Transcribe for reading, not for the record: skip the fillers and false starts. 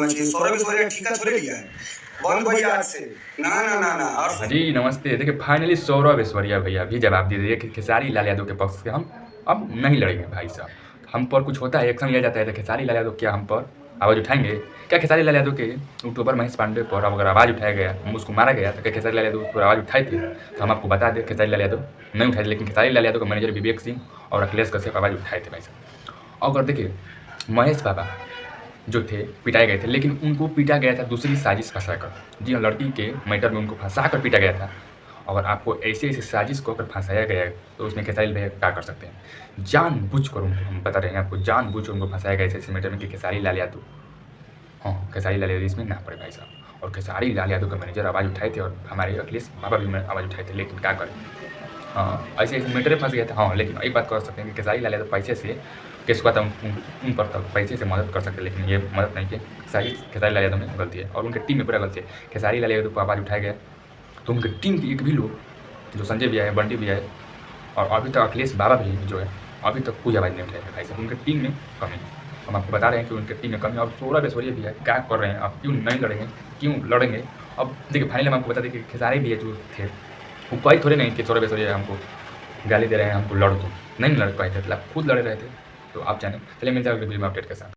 होना चाहिए। सौरभ ऐश्वर्या ठीका थोड़े लिया है, बंद भैया आज से। ना ना ना ना। हाँ जी नमस्ते। देखिए फाइनली सौरभ ऐश्वर्या भैया भी जवाब दे दिए कि खेसारी लाल यादव के पक्ष से हम अब नहीं लड़ेंगे भाई साहब। हम पर कुछ होता है एक्शन लिया जाता है तो खेसारी लाल यादव क्या हम पर आवाज़ उठाएंगे? क्या खेसारी लाल यादव के यूट्यूबर महेश पांडे पर अगर आवाज़ उठाया गया, उसको मारा गया, तो क्या खेसारी लाल यादव उस पर आवाज़ उठाए थे? तो हम आपको बता दें खेसारी लाल यादव नहीं उठाए थे, लेकिन खेसारी लाल यादव का मैनेजर विवेक सिंह और अखिलेश कश्यप आवाज़ उठाए थे भाई साहब। अगर देखिए महेश बाबा जो थे पिटाए गए थे, लेकिन उनको पीटा गया था दूसरी साजिश फंसाकर। जी हाँ, लड़की के मैटर में उनको फंसा कर पीटा गया था। अगर आपको ऐसे साजिश को अगर फंसाया गया है तो उसमें खेसारी भैया क्या कर सकते हैं? जानबूझकर उनको, हम बता रहे हैं आपको, जानबूझकर उनको फंसाया गया ऐसे मैटर में कि खेसारी लाल यादव, हाँ खेसारी लाल यादव इसमें ना पड़े भाई साहब। और खेसारी लाल यादव का मैनेजर आवाज़ उठाए थे और हमारे अखिलेश बाबा भी आवाज़ उठाए थे, लेकिन क्या करें, हाँ ऐसे मैटर में फंस गया था। हाँ लेकिन एक बात कर सकते हैं कि खेसारी लाल यादव पैसे से केस हुआ था, उन पर तक पैसे से मदद कर सकते हैं, लेकिन ये मदद नहीं की। खेसारी लाल यादव में गलती है और उनके टीम में पूरा गलती है। खेसारी लाल यादव को आवाज़ उठाया गया तो उनकी टीम के एक भी लोग, जो संजय भैया है, बंटी भैया है और अभी तक अखिलेश बाबा भी जो है, अभी तक कोई आवाज़ नहीं उठाया है भाई साहब। उनके टीम में कमी है। हम आपको बता रहे हैं कि उनके टीम में कमी है। और सौरभ ऐश्वर्या भी है, क्या कर रहे हैं आप, क्यों नहीं लड़ेंगे, क्यों लड़ेंगे? अब देखिए फाइनली हम आपको बता दें कि खेसारी भैया जो थे वो कोई थोड़े नहीं कि सौरभ ऐश्वर्या हमको गाली दे रहे हैं हमको लड़ दो, नहीं लड़ पाए थे, खुद लड़े रहे थे। तो आप जाने, चलिए मिलते हैं अगले वीडियो में अपडेट के साथ।